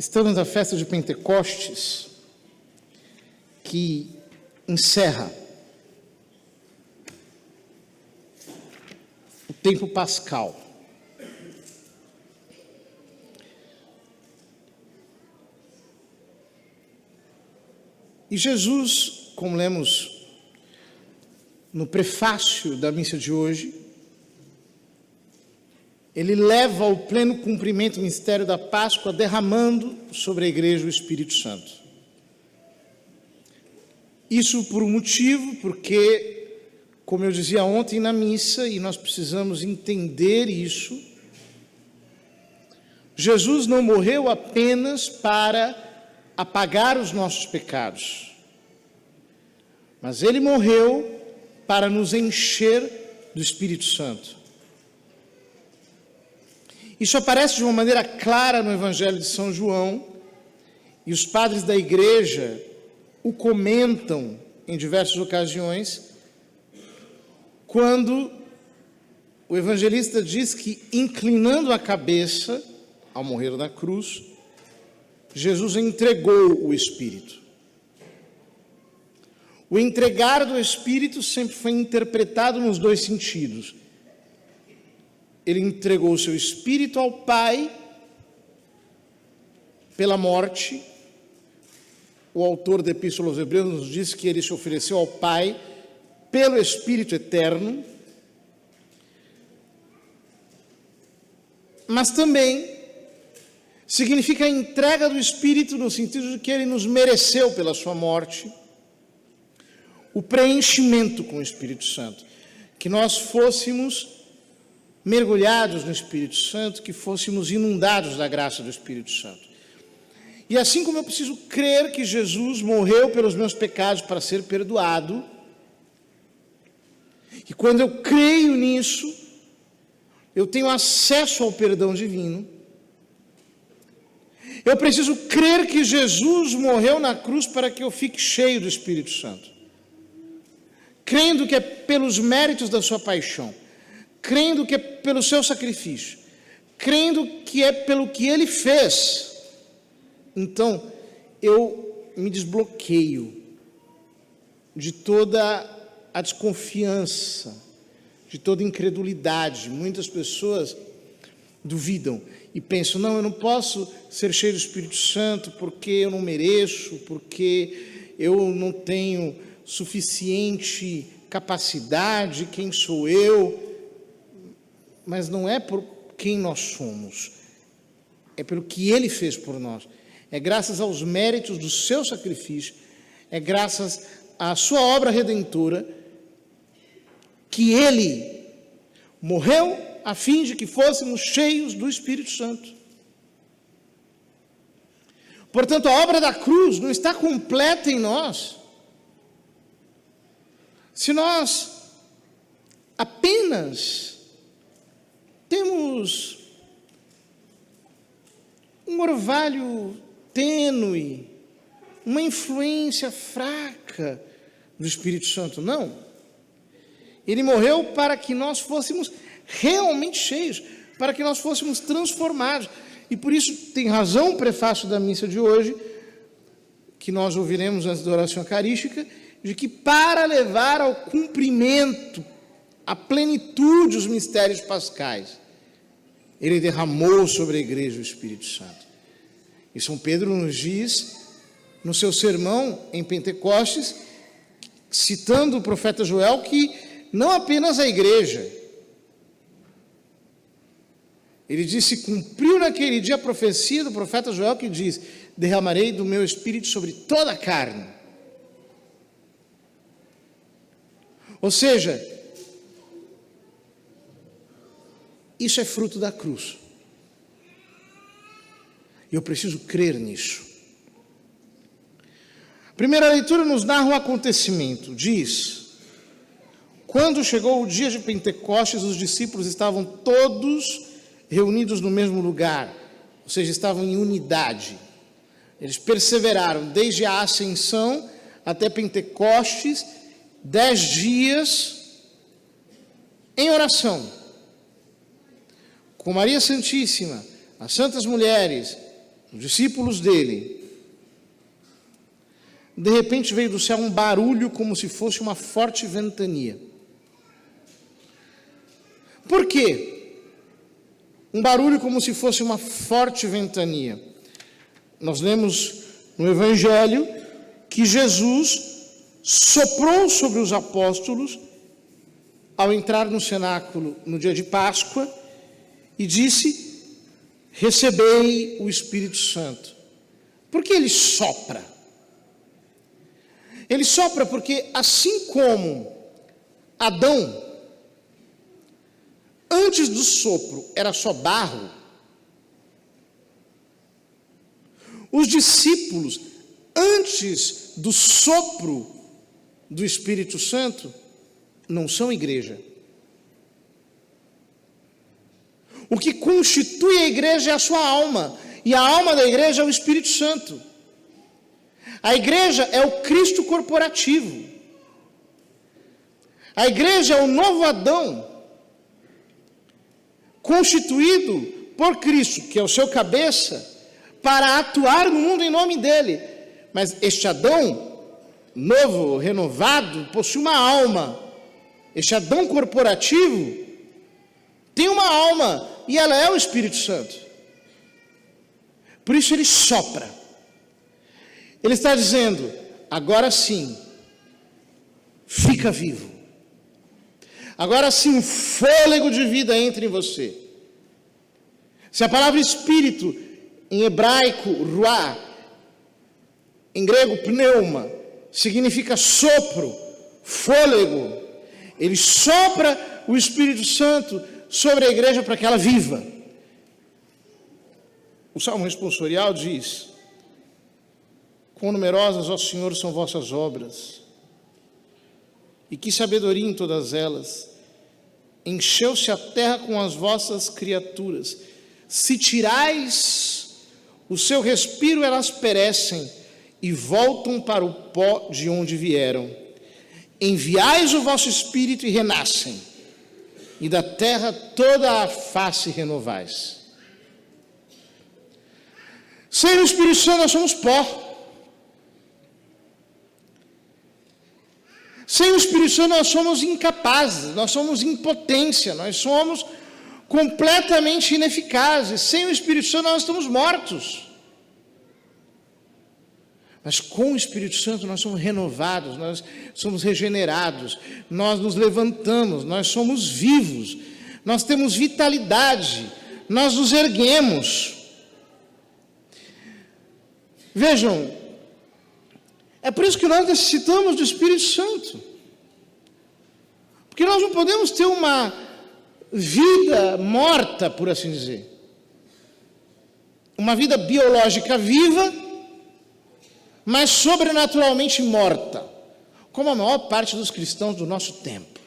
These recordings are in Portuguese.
Estamos na festa de Pentecostes, que encerra o tempo pascal. E Jesus, como lemos no prefácio da missa de hoje, ele leva ao pleno cumprimento o mistério da Páscoa, derramando sobre a igreja o Espírito Santo. Isso por um motivo, porque, como eu dizia ontem na missa, e nós precisamos entender isso, Jesus não morreu apenas para apagar os nossos pecados, mas ele morreu para nos encher do Espírito Santo. Isso aparece de uma maneira clara no Evangelho de São João, e os padres da igreja o comentam em diversas ocasiões, quando o evangelista diz que, inclinando a cabeça, ao morrer na cruz, Jesus entregou o Espírito. O entregar do Espírito sempre foi interpretado nos dois sentidos. Ele entregou o seu Espírito ao Pai pela morte. O autor da Epístola aos Hebreus nos diz que ele se ofereceu ao Pai pelo Espírito eterno, mas também significa a entrega do Espírito no sentido de que ele nos mereceu pela sua morte, o preenchimento com o Espírito Santo, que nós fôssemos mergulhados no Espírito Santo, que fôssemos inundados da graça do Espírito Santo. E assim como eu preciso crer que Jesus morreu pelos meus pecados para ser perdoado, e quando eu creio nisso, eu tenho acesso ao perdão divino, eu preciso crer que Jesus morreu na cruz para que eu fique cheio do Espírito Santo, crendo que é pelos méritos da sua paixão, crendo que é pelo seu sacrifício, crendo que é pelo que ele fez. Então, eu me desbloqueio de toda a desconfiança, de toda a incredulidade. Muitas pessoas duvidam e pensam, não, eu não posso ser cheio do Espírito Santo porque eu não mereço, porque eu não tenho suficiente capacidade, quem sou eu? Mas não é por quem nós somos, é pelo que ele fez por nós. É graças aos méritos do seu sacrifício, é graças à sua obra redentora, que ele morreu a fim de que fôssemos cheios do Espírito Santo. Portanto, a obra da cruz não está completa em nós se nós apenas temos um orvalho tênue, uma influência fraca do Espírito Santo. Não. Ele morreu para que nós fôssemos realmente cheios, para que nós fôssemos transformados. E por isso tem razão o prefácio da missa de hoje, que nós ouviremos antes da oração eucarística, de que para levar ao cumprimento, à plenitude os mistérios pascais, ele derramou sobre a igreja o Espírito Santo. E São Pedro nos diz, no seu sermão em Pentecostes, citando o profeta Joel, que não apenas a igreja, ele disse, cumpriu naquele dia a profecia do profeta Joel, que diz, derramarei do meu Espírito sobre toda a carne. Ou seja, isso é fruto da cruz. E eu preciso crer nisso. A primeira leitura nos narra um acontecimento. Diz, quando chegou o dia de Pentecostes, os discípulos estavam todos reunidos no mesmo lugar, ou seja, estavam em unidade. Eles perseveraram desde a ascensão até Pentecostes, 10 dias em oração, com Maria Santíssima, as santas mulheres os discípulos dele, de repente veio do céu um barulho como se fosse uma forte ventania. Por quê? Um barulho como se fosse uma forte ventania. Nós lemos no Evangelho que Jesus soprou sobre os apóstolos ao entrar no cenáculo no dia de Páscoa e disse: recebei o Espírito Santo. Por que ele sopra? Ele sopra porque, assim como Adão, antes do sopro era só barro, os discípulos, antes do sopro do Espírito Santo, não são igreja. O que constitui a igreja é a sua alma, e a alma da igreja é o Espírito Santo. A igreja é o Cristo corporativo. A igreja é o novo Adão, constituído por Cristo, que é o seu cabeça, para atuar no mundo em nome dele. Mas este Adão, novo, renovado, possui uma alma. Este Adão corporativo tem uma alma, e ela é o Espírito Santo. Por isso ele sopra. Ele está dizendo: agora sim, fica vivo. Agora sim, um fôlego de vida entra em você. Se a palavra espírito, em hebraico, ruá, em grego, pneuma, significa sopro, fôlego, ele sopra o Espírito Santo sobre a igreja para que ela viva. O Salmo responsorial diz: quão numerosas, ó Senhor, são vossas obras, e que sabedoria em todas elas. Encheu-se a terra com as vossas criaturas. Se tirais o seu respiro, elas perecem e voltam para o pó de onde vieram. Enviais o vosso Espírito e renascem, e da terra toda a face renovais. Sem o Espírito Santo nós somos pó. Sem o Espírito Santo nós somos incapazes, nós somos impotência, nós somos completamente ineficazes. Sem o Espírito Santo nós estamos mortos. Mas com o Espírito Santo nós somos renovados, nós somos regenerados, nós nos levantamos, nós somos vivos, nós temos vitalidade, nós nos erguemos. Vejam, é por isso que nós necessitamos do Espírito Santo. Porque nós não podemos ter uma vida morta, por assim dizer. Uma vida biológica viva, mas sobrenaturalmente morta, como a maior parte dos cristãos do nosso tempo.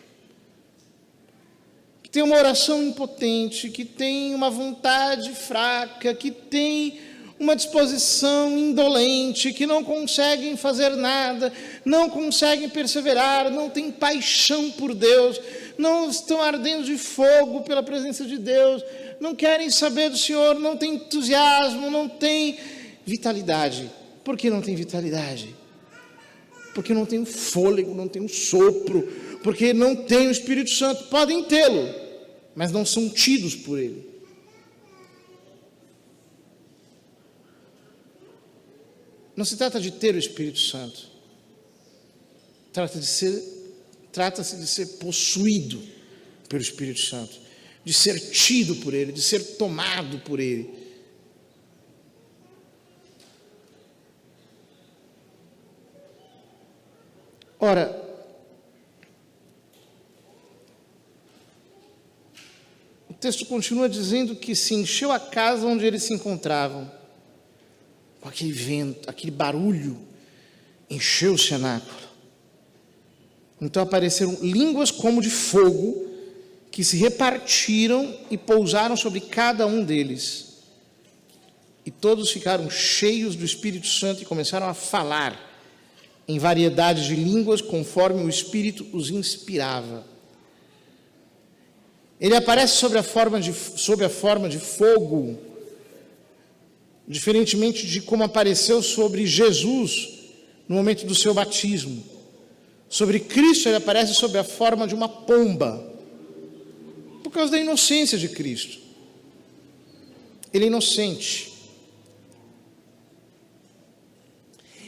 Que tem uma oração impotente, que tem uma vontade fraca, que tem uma disposição indolente, que não conseguem fazer nada, não conseguem perseverar, não têm paixão por Deus, não estão ardendo de fogo pela presença de Deus, não querem saber do Senhor, não têm entusiasmo, não têm vitalidade. Por que não tem vitalidade? Porque não tem um fôlego, não tem um sopro, porque não tem o Espírito Santo. Podem tê-lo, mas não são tidos por ele. Não se trata de ter o Espírito Santo, trata-se de ser possuído pelo Espírito Santo, de ser tido por ele, de ser tomado por ele. Ora, o texto continua dizendo que se encheu a casa onde eles se encontravam. Com aquele vento, aquele barulho, encheu o cenáculo. Então apareceram línguas como de fogo, que se repartiram e pousaram sobre cada um deles. E todos ficaram cheios do Espírito Santo e começaram a falar em variedades de línguas, conforme o Espírito os inspirava. Ele aparece sob a forma de fogo, diferentemente de como apareceu sobre Jesus no momento do seu batismo. Sobre Cristo ele aparece sob a forma de uma pomba, por causa da inocência de Cristo. Ele é inocente.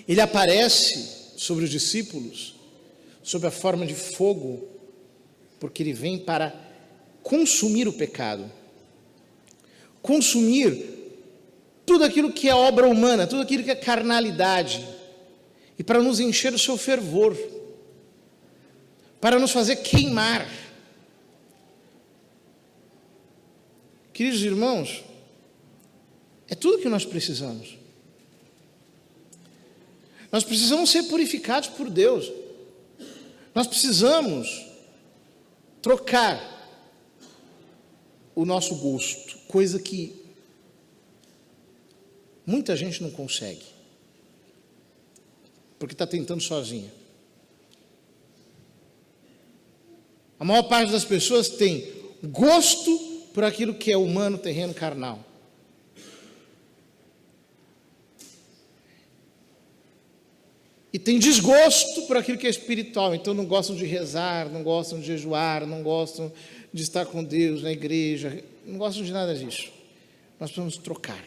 Ele aparece sobre os discípulos sob a forma de fogo, porque ele vem para consumir o pecado, consumir tudo aquilo que é obra humana, tudo aquilo que é carnalidade, e para nos encher do seu fervor, para nos fazer queimar. Queridos irmãos, é tudo que nós precisamos. Nós precisamos ser purificados por Deus. Nós precisamos trocar o nosso gosto, coisa que muita gente não consegue, porque está tentando sozinha. A maior parte das pessoas tem gosto por aquilo que é humano, terreno, carnal. E tem desgosto por aquilo que é espiritual. Então não gostam de rezar, não gostam de jejuar, não gostam de estar com Deus na igreja, não gostam de nada disso. Nós precisamos trocar.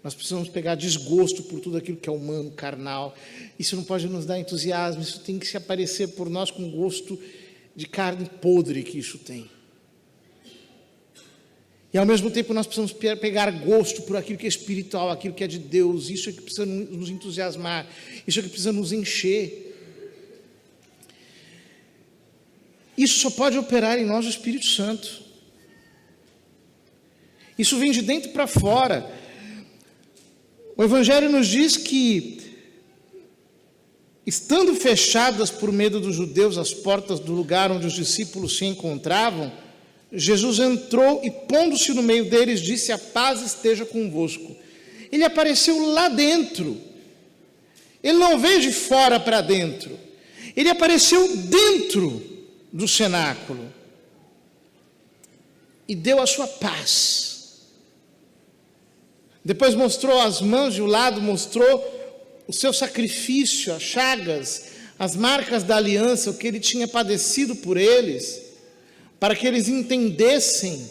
Nós precisamos pegar desgosto por tudo aquilo que é humano, carnal. Isso não pode nos dar entusiasmo, isso tem que se aparecer por nós com gosto de carne podre que isso tem. E ao mesmo tempo nós precisamos pegar gosto por aquilo que é espiritual, aquilo que é de Deus. Isso é que precisa nos entusiasmar, isso é que precisa nos encher. Isso só pode operar em nós o Espírito Santo. Isso vem de dentro para fora. O Evangelho nos diz que, estando fechadas por medo dos judeus as portas do lugar onde os discípulos se encontravam, Jesus entrou e, pondo-se no meio deles, disse: a paz esteja convosco. Ele apareceu lá dentro. Ele não veio de fora para dentro. Ele apareceu dentro do cenáculo e deu a sua paz. Depois mostrou as mãos e o lado, mostrou o seu sacrifício, as chagas, as marcas da aliança, o que ele tinha padecido por eles, para que eles entendessem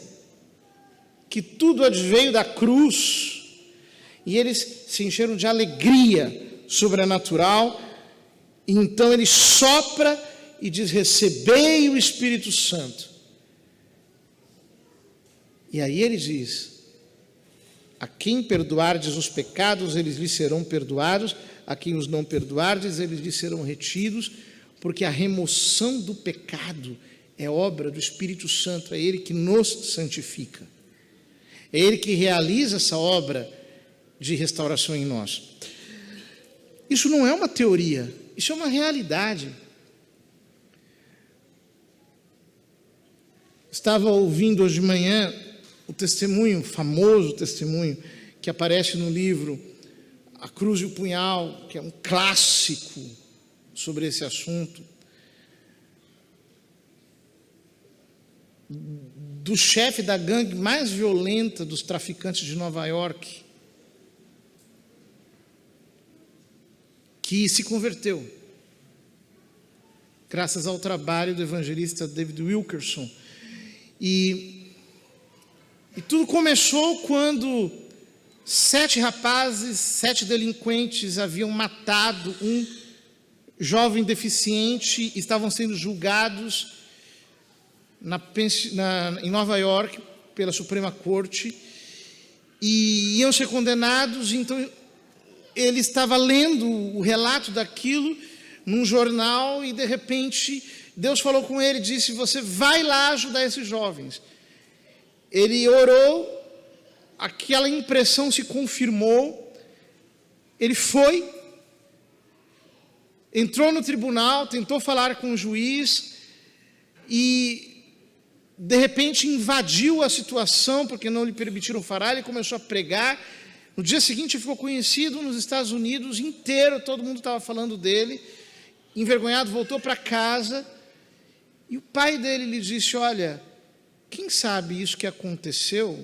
que tudo adveio da cruz, e eles se encheram de alegria sobrenatural. E então ele sopra e diz: recebei o Espírito Santo. E aí ele diz: a quem perdoardes os pecados, eles lhes serão perdoados; a quem os não perdoardes, eles lhes serão retidos, porque a remoção do pecado é obra do Espírito Santo, é Ele que nos santifica. É Ele que realiza essa obra de restauração em nós. Isso não é uma teoria, isso é uma realidade. Estava ouvindo hoje de manhã o testemunho, famoso testemunho, que aparece no livro A Cruz e o Punhal, que é um clássico sobre esse assunto, do chefe da gangue mais violenta dos traficantes de Nova York, que se converteu, graças ao trabalho do evangelista David Wilkerson. E tudo começou quando 7 rapazes, 7 delinquentes haviam matado um jovem deficiente, estavam sendo julgados em Nova York pela Suprema Corte, e iam ser condenados. Então ele estava lendo o relato daquilo num jornal, e de repente Deus falou com ele, disse: você vai lá ajudar esses jovens. Ele orou, aquela impressão se confirmou, ele foi, entrou no tribunal, tentou falar com o juiz, e de repente invadiu a situação, porque não lhe permitiram falar. Ele começou a pregar. No dia seguinte ficou conhecido nos Estados Unidos inteiro, todo mundo estava falando dele. Envergonhado, voltou para casa, e o pai dele lhe disse: olha, quem sabe isso que aconteceu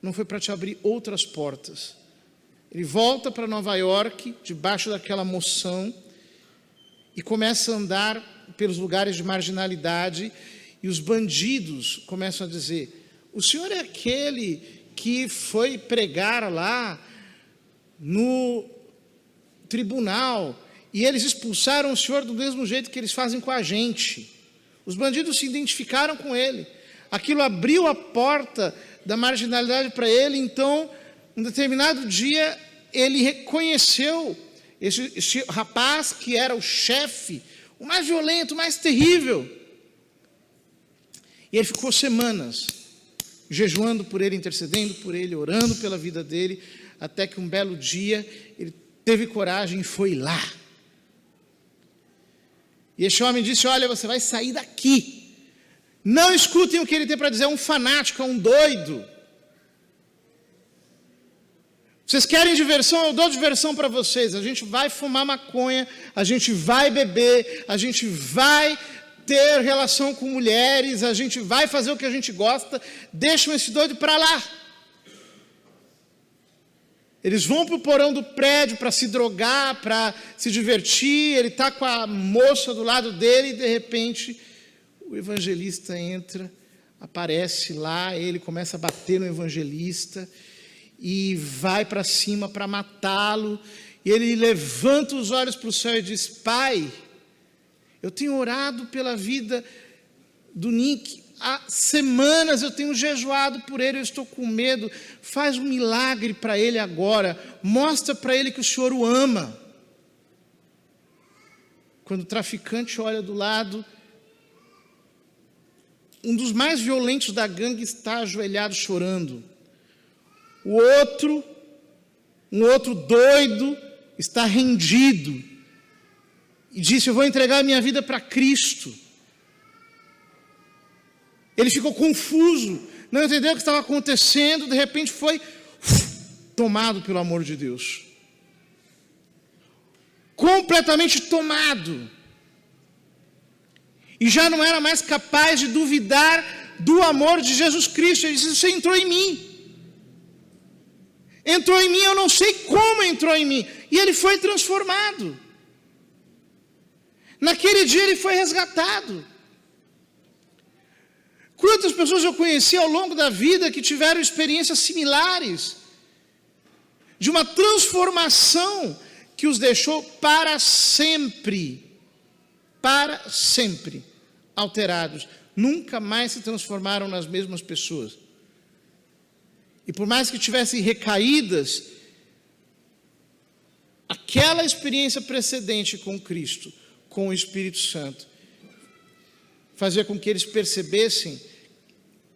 não foi para te abrir outras portas. Ele volta para Nova York, debaixo daquela moção, e começa a andar pelos lugares de marginalidade, e os bandidos começam a dizer: o senhor é aquele que foi pregar lá no tribunal, e eles expulsaram o senhor do mesmo jeito que eles fazem com a gente. Os bandidos se identificaram com ele. Aquilo abriu a porta da marginalidade para ele. Então, um determinado dia, ele reconheceu esse rapaz que era o chefe, o mais violento, o mais terrível. E ele ficou semanas jejuando por ele, intercedendo por ele, orando pela vida dele, até que um belo dia ele teve coragem e foi lá. E esse homem disse: olha, você vai sair daqui. Não escutem o que ele tem para dizer, é um fanático, é um doido. Vocês querem diversão? Eu dou diversão para vocês. A gente vai fumar maconha, a gente vai beber, a gente vai ter relação com mulheres, a gente vai fazer o que a gente gosta. Deixam esse doido para lá. Eles vão para o porão do prédio para se drogar, para se divertir. Ele está com a moça do lado dele e, de repente, o evangelista entra, aparece lá, ele começa a bater no evangelista e vai para cima para matá-lo. E ele levanta os olhos para o céu e diz: Pai, eu tenho orado pela vida do Nick. Há semanas eu tenho jejuado por ele, eu estou com medo. Faz um milagre para ele agora. Mostra para ele que o Senhor o ama. Quando o traficante olha do lado, um dos mais violentos da gangue está ajoelhado chorando. Um outro doido, está rendido. E disse: eu vou entregar a minha vida para Cristo. Ele ficou confuso, não entendeu o que estava acontecendo, de repente foi tomado pelo amor de Deus. Completamente tomado. E já não era mais capaz de duvidar do amor de Jesus Cristo. Ele disse: você entrou em mim. Entrou em mim, eu não sei como entrou em mim. E ele foi transformado. Naquele dia ele foi resgatado. Quantas pessoas eu conheci ao longo da vida que tiveram experiências similares, de uma transformação que os deixou para sempre alterados. Nunca mais se transformaram nas mesmas pessoas. E por mais que tivessem recaídas, aquela experiência precedente com Cristo, com o Espírito Santo, fazia com que eles percebessem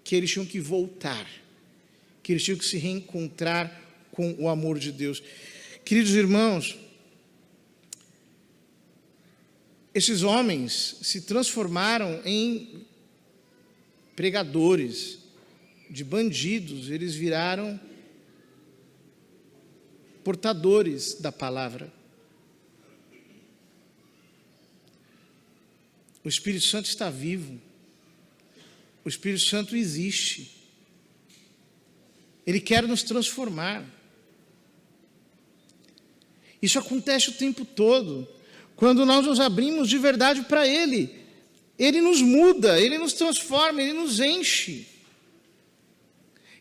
que eles tinham que voltar, que eles tinham que se reencontrar com o amor de Deus. Queridos irmãos, esses homens se transformaram em pregadores, de bandidos, eles viraram portadores da palavra. O Espírito Santo está vivo. O Espírito Santo existe. Ele quer nos transformar. Isso acontece o tempo todo. Quando nós nos abrimos de verdade para Ele. Ele nos muda, Ele nos transforma, Ele nos enche.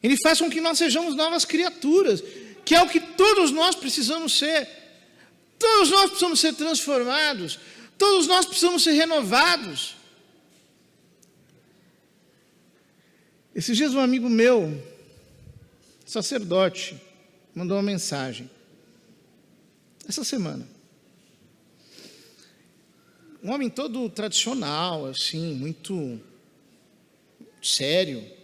Ele faz com que nós sejamos novas criaturas, que é o que todos nós precisamos ser. Todos nós precisamos ser transformados. Todos nós precisamos ser renovados. Esses dias um amigo meu, sacerdote, mandou uma mensagem. Essa semana. Um homem todo tradicional, assim, muito sério.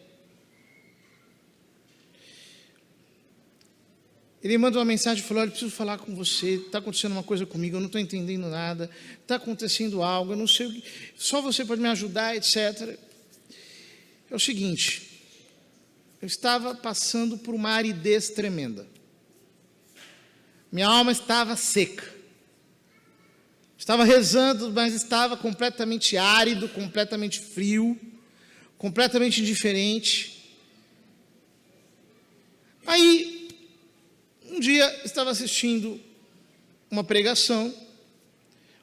Ele mandou uma mensagem e falou: olha, eu preciso falar com você, está acontecendo uma coisa comigo, eu não estou entendendo nada, está acontecendo algo, eu não sei o que, só você pode me ajudar, etc. É o seguinte, eu estava passando por uma aridez tremenda. Minha alma estava seca. Estava rezando, mas estava completamente árido, completamente frio, completamente indiferente. dia estava assistindo uma pregação,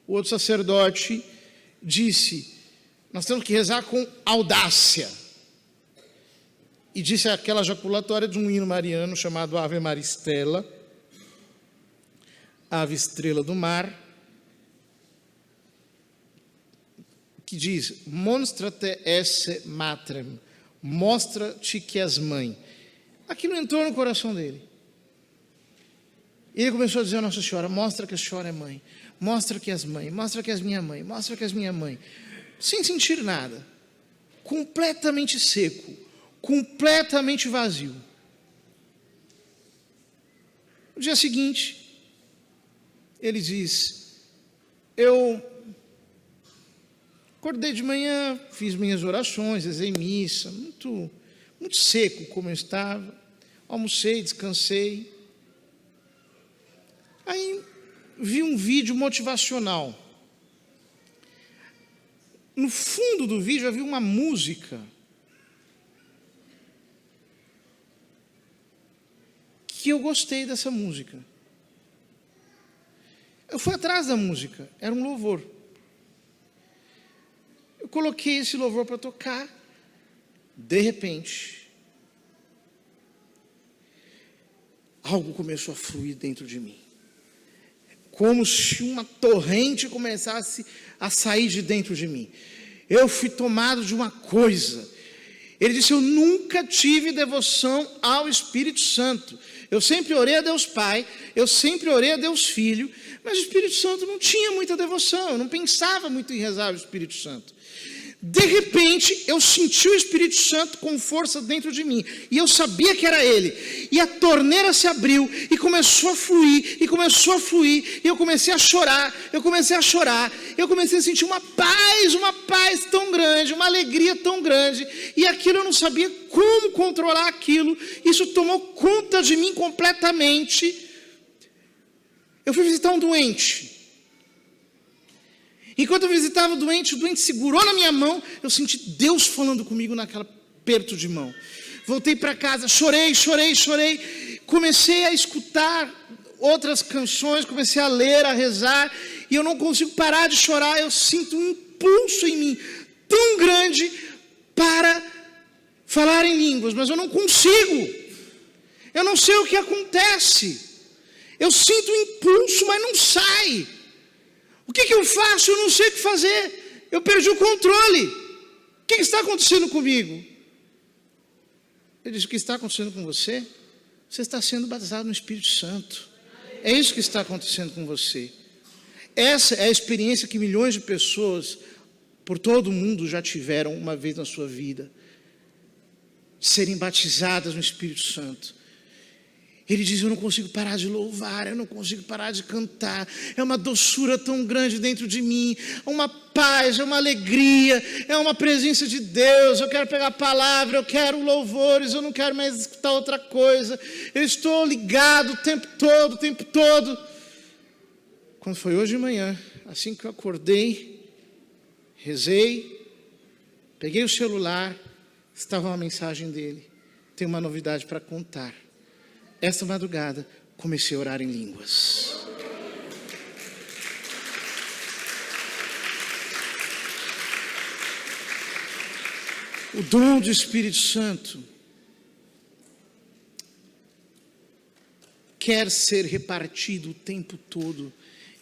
o outro sacerdote disse: nós temos que rezar com audácia. E disse aquela jaculatória de um hino mariano chamado Ave Maristela, Ave Estrela do Mar, que diz: Monstra-te esse matrem, mostra-te que és mãe. Aquilo entrou no coração dele. E ele começou a dizer a Nossa Senhora: mostra que a senhora é mãe, mostra que és mãe, mostra que és minha mãe, mostra que és minha mãe. Sem sentir nada, completamente seco, completamente vazio. No dia seguinte, ele diz: eu acordei de manhã, fiz minhas orações, rezei missa, muito seco como eu estava, almocei, descansei. Aí vi um vídeo motivacional. No fundo do vídeo havia uma música que eu gostei dessa música. Eu fui atrás da música, era um louvor. Eu coloquei esse louvor para tocar. De repente, algo começou a fluir dentro de mim, como se uma torrente começasse a sair de dentro de mim. Eu fui tomado de uma coisa. Ele disse: eu nunca tive devoção ao Espírito Santo. Eu sempre orei a Deus Pai, eu sempre orei a Deus Filho, mas o Espírito Santo não tinha muita devoção, eu não pensava muito em rezar o Espírito Santo. De repente, eu senti o Espírito Santo com força dentro de mim, e eu sabia que era Ele, e a torneira se abriu, e começou a fluir, e eu comecei a chorar, eu comecei a sentir uma paz tão grande, uma alegria tão grande, e aquilo eu não sabia como controlar aquilo, isso tomou conta de mim completamente. Eu fui visitar um doente. Enquanto eu visitava o doente segurou na minha mão, eu senti Deus falando comigo naquele aperto de mão. Voltei para casa, chorei, comecei a escutar outras canções, comecei a ler, a rezar, e eu não consigo parar de chorar. Eu sinto um impulso em mim tão grande para falar em línguas, mas eu não consigo, eu não sei o que acontece, eu sinto um impulso, mas não sai. O que eu faço? Eu não sei o que fazer. Eu perdi o controle. O que está acontecendo comigo? Ele disse: o que está acontecendo com você? Você está sendo batizado no Espírito Santo. É isso que está acontecendo com você. Essa é a experiência que milhões de pessoas por todo o mundo já tiveram uma vez na sua vida, de serem batizadas no Espírito Santo. Ele diz: eu não consigo parar de louvar, eu não consigo parar de cantar, é uma doçura tão grande dentro de mim, uma paz, é uma alegria, é uma presença de Deus. Eu quero pegar a palavra, eu quero louvores, eu não quero mais escutar outra coisa, eu estou ligado o tempo todo. Quando foi hoje de manhã, assim que eu acordei, rezei, peguei o celular, estava uma mensagem dele: tem uma novidade para contar. Esta madrugada, comecei a orar em línguas. O dom do Espírito Santo quer ser repartido o tempo todo.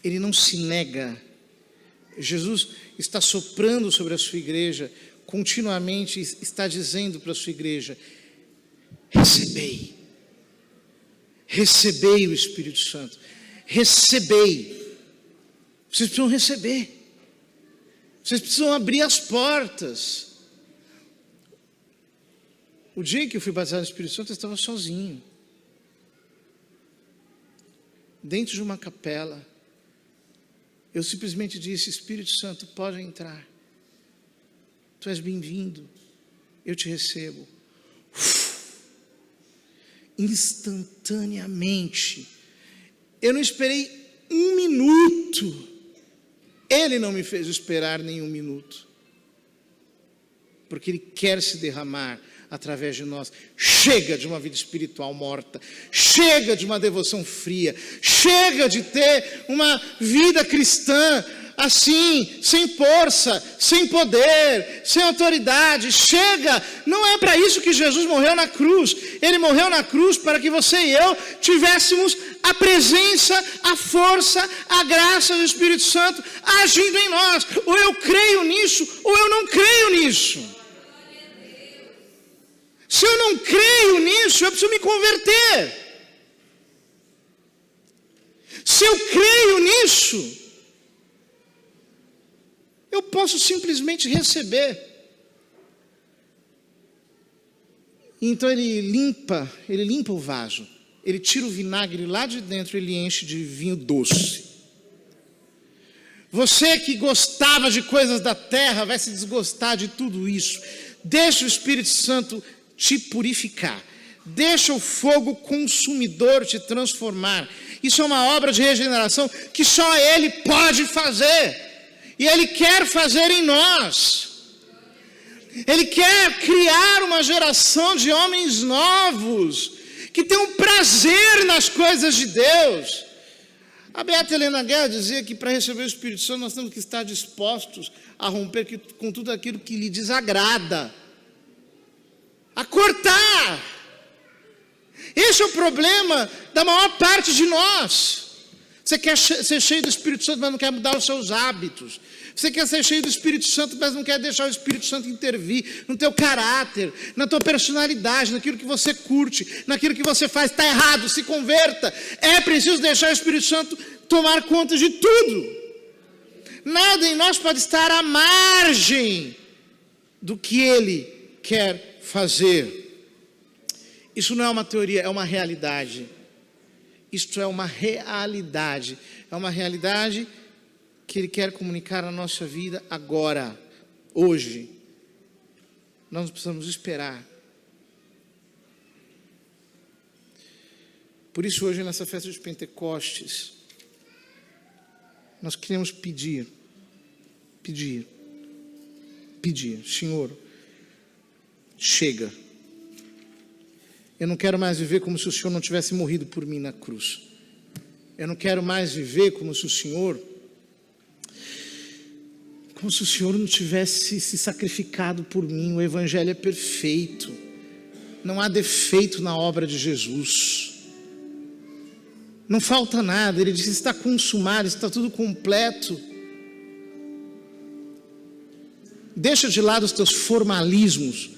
Ele não se nega. Jesus está soprando sobre a sua igreja, continuamente está dizendo para a sua igreja: recebei o Espírito Santo, recebei. Vocês precisam receber, vocês precisam abrir as portas. O dia que eu fui batizado no Espírito Santo, eu estava sozinho, dentro de uma capela. Eu simplesmente disse: Espírito Santo, pode entrar, tu és bem-vindo, eu te recebo. Instantaneamente, eu não esperei um minuto, Ele não me fez esperar nem um minuto, porque Ele quer se derramar através de nós. Chega de uma vida espiritual morta, chega de uma devoção fria, chega de ter uma vida cristã assim, sem força, sem poder, sem autoridade. Chega, não é para isso que Jesus morreu na cruz. Ele morreu na cruz para que você e eu tivéssemos a presença, a força, a graça do Espírito Santo agindo em nós. Ou eu creio nisso, ou eu não creio nisso. Se eu não creio nisso, eu preciso me converter. Se eu creio nisso, eu posso simplesmente receber. Então ele limpa o vaso. Ele tira o vinagre lá de dentro, ele enche de vinho doce. Você que gostava de coisas da terra, vai se desgostar de tudo isso. Deixa o Espírito Santo te purificar. Deixa o fogo consumidor te transformar. Isso é uma obra de regeneração que só Ele pode fazer. E Ele quer fazer em nós. Ele quer criar uma geração de homens novos, que tenham prazer nas coisas de Deus. A Beata Helena Guerra dizia que para receber o Espírito Santo nós temos que estar dispostos a romper com tudo aquilo que lhe desagrada, a cortar. Esse é o problema da maior parte de nós. Você quer ser cheio do Espírito Santo, mas não quer mudar os seus hábitos. Você quer ser cheio do Espírito Santo, mas não quer deixar o Espírito Santo intervir no teu caráter, na tua personalidade, naquilo que você curte, naquilo que você faz. Está errado, se converta. É preciso deixar o Espírito Santo tomar conta de tudo. Nada em nós pode estar à margem do que Ele quer fazer. Isso não é uma teoria, é uma realidade. Isto é uma realidade. É uma realidade que Ele quer comunicar na nossa vida agora, hoje. Nós precisamos esperar. Por isso hoje, nessa festa de Pentecostes, nós queremos pedir, Senhor, chega. Eu não quero mais viver como se o Senhor não tivesse morrido por mim na cruz. Eu não quero mais viver como se o Senhor não tivesse se sacrificado por mim. O Evangelho é perfeito. Não há defeito na obra de Jesus. Não falta nada. Ele disse: está consumado, está tudo completo. Deixa de lado os teus formalismos,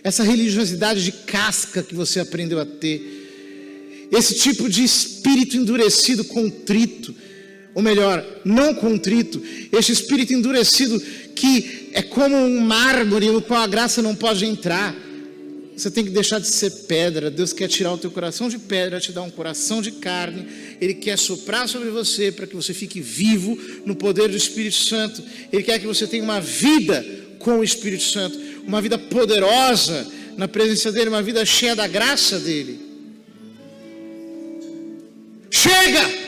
essa religiosidade de casca que você aprendeu a ter, esse tipo de espírito endurecido, contrito, ou melhor, não contrito, esse espírito endurecido que é como um mármore no qual a graça não pode entrar. Você tem que deixar de ser pedra. Deus quer tirar o teu coração de pedra, te dar um coração de carne. Ele quer soprar sobre você para que você fique vivo no poder do Espírito Santo. Ele quer que você tenha uma vida com o Espírito Santo, uma vida poderosa na presença dEle, uma vida cheia da graça dEle. Chega!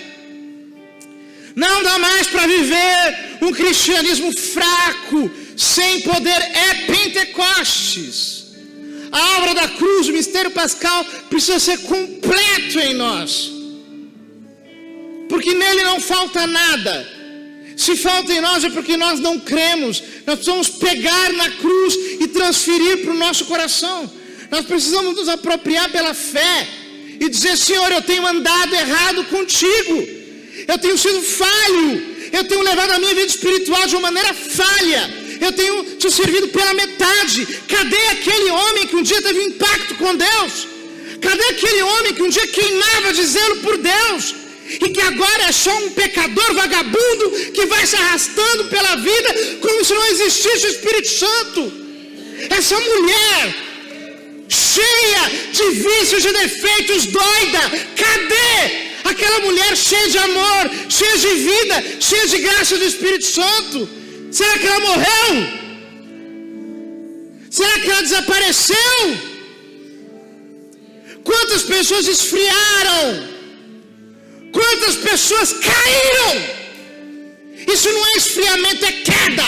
Não dá mais para viver um cristianismo fraco, sem poder. É Pentecostes. A obra da cruz, o mistério pascal, precisa ser completo em nós, porque nele não falta nada. Se falta em nós é porque nós não cremos. Nós precisamos pegar na cruz e transferir para o nosso coração. Nós precisamos nos apropriar pela fé e dizer: Senhor, eu tenho andado errado contigo, eu tenho sido falho, eu tenho levado a minha vida espiritual de uma maneira falha, eu tenho te servido pela metade. Cadê aquele homem que um dia teve impacto com Deus? Cadê aquele homem que um dia queimava de zelo por Deus e que agora é só um pecador vagabundo que vai se arrastando pela vida como se não existisse o Espírito Santo? Essa mulher cheia de vícios e defeitos, doida, cadê aquela mulher cheia de amor, cheia de vida, cheia de graça do Espírito Santo? Será que ela morreu? Será que ela desapareceu? Quantas pessoas esfriaram? Quantas pessoas caíram? Isso não é esfriamento, é queda.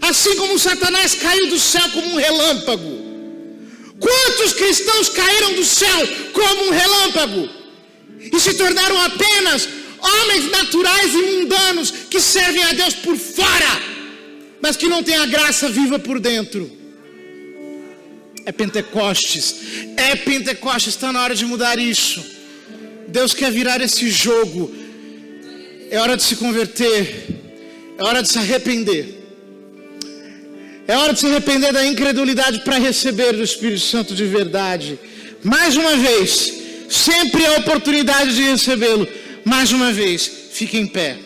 Assim como Satanás caiu do céu como um relâmpago. Quantos cristãos caíram do céu como um relâmpago e se tornaram apenas homens naturais e mundanos que servem a Deus por fora, mas que não têm a graça viva por dentro? É Pentecostes, está na hora de mudar isso. Deus quer virar esse jogo. É hora de se converter, é hora de se arrepender. É hora de se arrepender da incredulidade para receber do Espírito Santo de verdade. Mais uma vez, sempre é a oportunidade de recebê-lo. Mais uma vez, fique em pé.